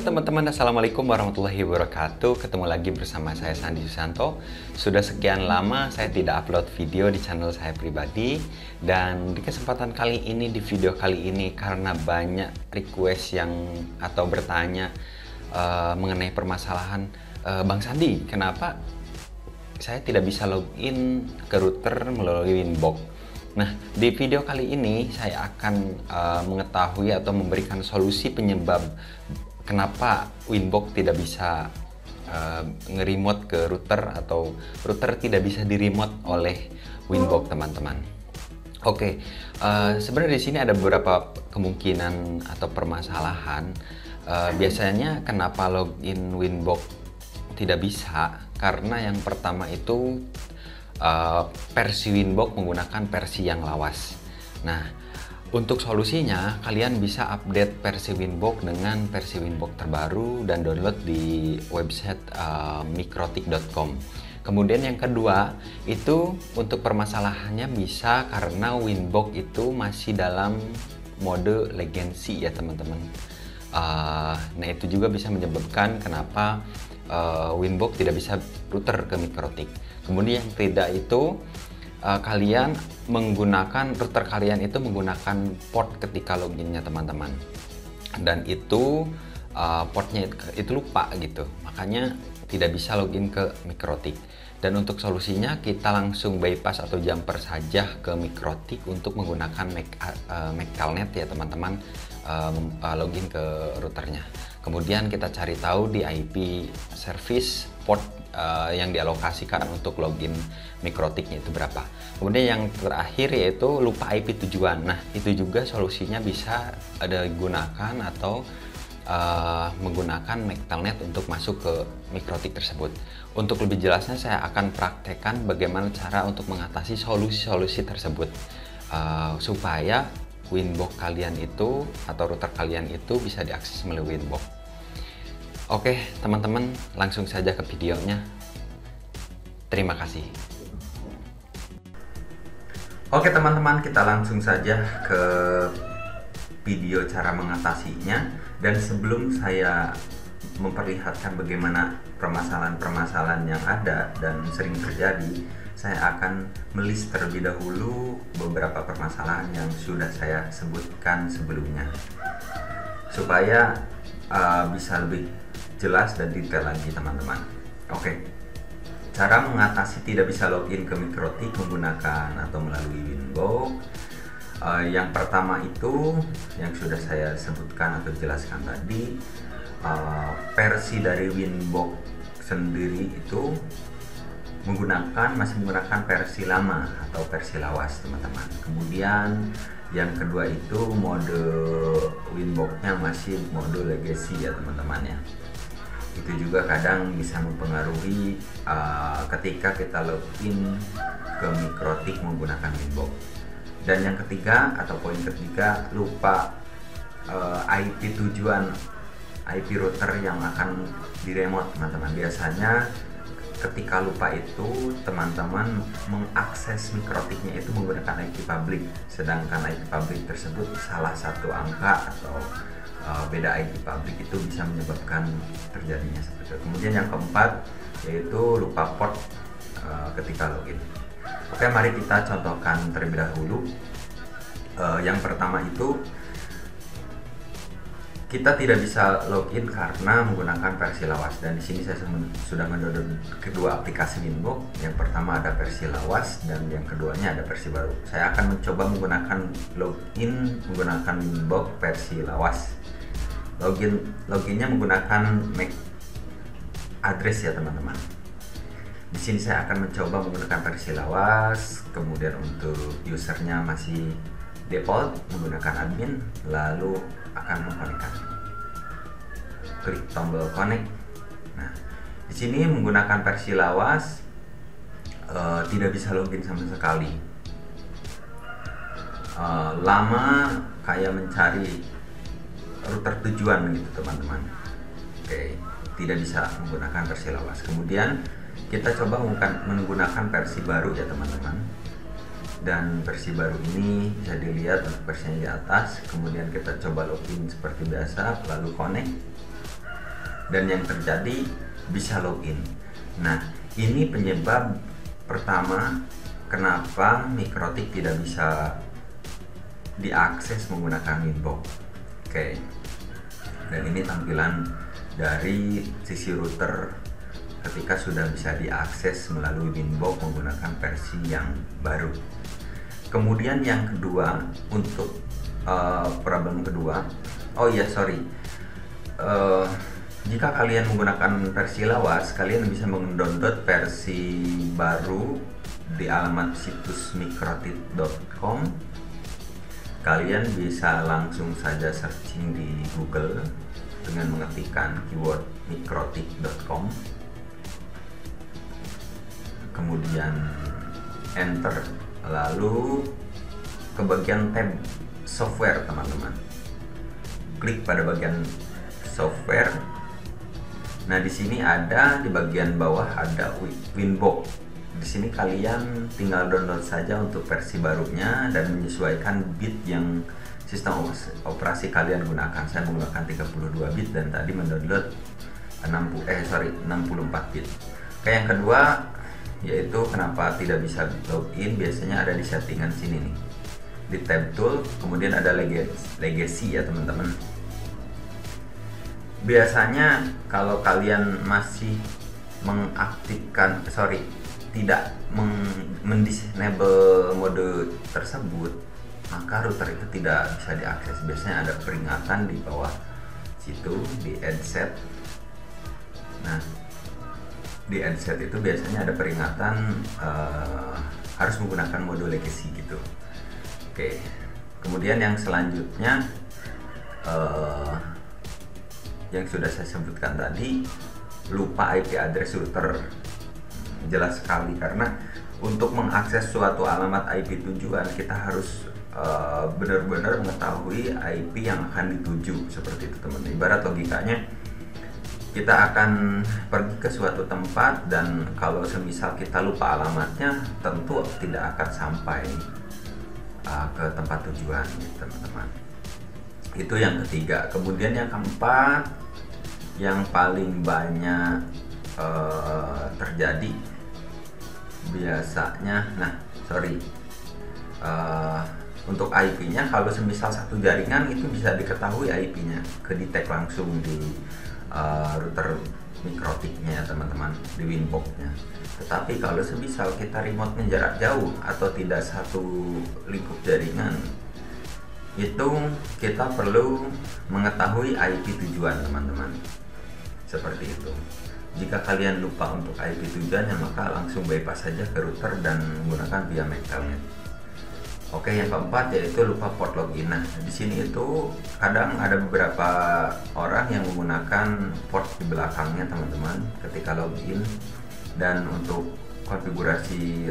teman-teman, Assalamualaikum warahmatullahi wabarakatuh. Ketemu lagi bersama saya Sandi Susanto. Sudah sekian lama saya tidak upload video di channel saya pribadi. Dan di kesempatan kali ini, di video kali ini, karena banyak request yang atau bertanya mengenai permasalahan Bang Sandi, kenapa saya tidak bisa login ke router melalui Winbox. Nah, di video kali ini saya akan mengetahui atau memberikan solusi penyebab kenapa Winbox tidak bisa nge-remote ke router atau router tidak bisa di-remote oleh Winbox, teman-teman. Oke, sebenarnya di sini ada beberapa kemungkinan atau permasalahan. Biasanya kenapa login Winbox tidak bisa? Karena yang pertama itu versi Winbox menggunakan versi yang lawas. Nah, untuk solusinya kalian bisa update versi Winbox dengan versi Winbox terbaru dan download di website mikrotik.com. Kemudian yang kedua itu untuk permasalahannya bisa karena Winbox itu masih dalam mode legacy ya teman-teman. Nah itu juga bisa menyebabkan kenapa Winbox tidak bisa router ke mikrotik. Kemudian yang tidak itu kalian menggunakan router kalian itu menggunakan port ketika loginnya teman-teman, dan itu portnya itu lupa gitu, makanya tidak bisa login ke mikrotik. Dan untuk solusinya kita langsung bypass atau jumper saja ke mikrotik untuk menggunakan McTelnet ya teman-teman, login ke routernya. Kemudian kita cari tahu di IP service port yang dialokasikan untuk login mikrotiknya itu berapa. Kemudian yang terakhir yaitu lupa IP tujuan. Nah itu juga solusinya bisa digunakan atau menggunakan McTelnet untuk masuk ke mikrotik tersebut. Untuk lebih jelasnya saya akan praktekkan bagaimana cara untuk mengatasi solusi-solusi tersebut supaya Winbox kalian itu atau router kalian itu bisa diakses melalui Winbox. Oke teman-teman, langsung saja ke videonya. Terima kasih. Oke teman-teman, kita langsung saja ke video cara mengatasinya. Dan sebelum saya memperlihatkan bagaimana permasalahan-permasalahan yang ada dan sering terjadi, saya akan melis terlebih dahulu beberapa permasalahan yang sudah saya sebutkan sebelumnya supaya bisa lebih jelas dan detail lagi teman-teman. Oke, cara mengatasi tidak bisa login ke mikrotik menggunakan atau melalui Winbox. Yang pertama itu yang sudah saya sebutkan atau jelaskan tadi, versi dari Winbox sendiri itu masih menggunakan versi lama atau versi lawas teman-teman. Kemudian yang kedua itu mode Winbox-nya masih mode legacy ya teman-teman ya. Itu juga kadang bisa mempengaruhi ketika kita login ke mikrotik menggunakan Winbox. Dan yang ketiga atau poin ketiga, lupa IP tujuan, IP router yang akan diremote teman-teman. Biasanya ketika lupa itu teman-teman mengakses mikrotiknya itu menggunakan IP public, sedangkan IP public tersebut salah satu angka atau beda IP public itu bisa menyebabkan terjadinya seperti itu. Kemudian yang keempat yaitu lupa port ketika login. Oke, mari kita contohkan terlebih dahulu. Yang pertama itu kita tidak bisa login karena menggunakan versi lawas, dan di sini saya sudah mendownload kedua aplikasi Winbox. Yang pertama ada versi lawas dan yang keduanya ada versi baru. Saya akan mencoba menggunakan login menggunakan Winbox versi lawas. Loginnya menggunakan MAC address ya teman-teman. Di sini saya akan mencoba menggunakan versi lawas. Kemudian untuk usernya masih default menggunakan admin, lalu akan mengkonekkan. Klik tombol connect. Nah, di sini menggunakan versi lawas tidak bisa login sama sekali. Lama kayak mencari router tujuan gitu teman-teman. Oke, tidak bisa menggunakan versi lawas. Kemudian kita coba menggunakan versi baru ya teman-teman. Dan versi baru ini bisa dilihat untuk versinya di atas. Kemudian kita coba login seperti biasa, lalu connect. dan yang terjadi bisa login. Nah, ini penyebab pertama kenapa Mikrotik tidak bisa diakses menggunakan Winbox. Oke. Dan ini tampilan dari sisi router ketika sudah bisa diakses melalui Winbox menggunakan versi yang baru. Kemudian yang kedua, untuk problem kedua, jika kalian menggunakan versi lawas, kalian bisa mendownload versi baru di alamat situs mikrotik.com. Kalian bisa langsung saja searching di Google dengan mengetikkan keyword mikrotik.com, kemudian enter, lalu ke bagian tab software teman-teman, klik pada bagian software. Nah, di sini ada di bagian bawah ada Winbox. Di sini kalian tinggal download saja untuk versi barunya dan menyesuaikan bit yang sistem operasi kalian gunakan. Saya menggunakan 32 bit dan tadi mendownload 64 bit. Oke, yang kedua yaitu kenapa tidak bisa login, biasanya ada di settingan sini nih, di tab tool, kemudian ada legacy ya teman-teman. Biasanya kalau kalian masih tidak mendisable mode tersebut, maka router itu tidak bisa diakses. Biasanya ada peringatan di bawah situ di headset. Nah, di headset itu biasanya ada peringatan harus menggunakan mode legacy gitu. Oke, kemudian yang selanjutnya yang sudah saya sebutkan tadi, lupa IP address router. Jelas sekali, karena untuk mengakses suatu alamat IP tujuan kita harus benar-benar mengetahui IP yang akan dituju, seperti itu teman-teman. Ibarat logikanya, kita akan pergi ke suatu tempat dan kalau semisal kita lupa alamatnya, tentu tidak akan sampai ke tempat tujuan gitu, teman-teman. Itu yang ketiga. Kemudian yang keempat, yang paling banyak terjadi biasanya, untuk IP-nya, kalau semisal satu jaringan itu bisa diketahui IP-nya, kedetek langsung di router Mikrotiknya teman-teman, di Winbox-nya. Tetapi kalau semisal kita remote-nya jarak jauh atau tidak satu lingkup jaringan, itu kita perlu mengetahui IP tujuan teman-teman, seperti itu. Jika kalian lupa untuk IP tujuannya, maka langsung bypass saja ke router dan menggunakan via MAC Telnet. Oke, yang keempat yaitu lupa port login. Nah, di sini itu kadang ada beberapa orang yang menggunakan port di belakangnya teman-teman ketika login, dan untuk konfigurasi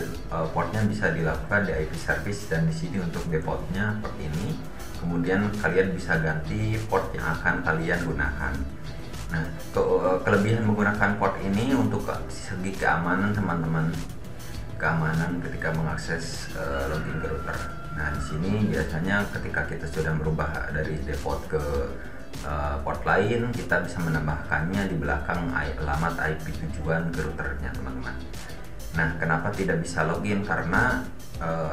portnya bisa dilakukan di IP service, dan di sini untuk defaultnya port ini. Kemudian kalian bisa ganti port yang akan kalian gunakan. Nah, kelebihan menggunakan port ini untuk segi keamanan teman-teman, keamanan ketika mengakses login ke router. Nah, di sini biasanya ketika kita sudah merubah dari default ke port lain, kita bisa menambahkannya di belakang alamat IP tujuan ke routernya teman-teman. Nah, kenapa tidak bisa login? Karena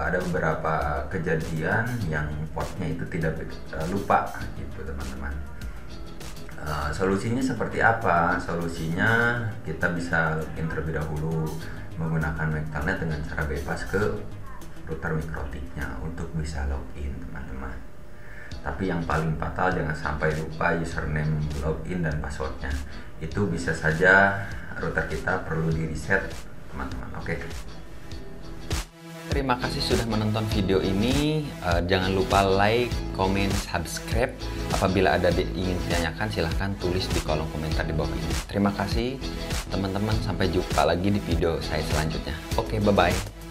ada beberapa kejadian yang portnya itu tidak lupa gitu teman-teman. Solusinya seperti apa? Solusinya kita bisa login terlebih dahulu menggunakan MAC Telnet dengan cara bypass ke router Mikrotiknya untuk bisa login teman-teman. Tapi yang paling fatal, jangan sampai lupa username login dan passwordnya. Itu bisa saja router kita perlu di reset teman-teman. Oke. Terima kasih sudah menonton video ini. Jangan lupa like, comment, subscribe. Apabila ada ingin ditanyakan, silahkan tulis di kolom komentar di bawah ini. Terima kasih teman-teman. Sampai jumpa lagi di video saya selanjutnya. Oke, bye-bye.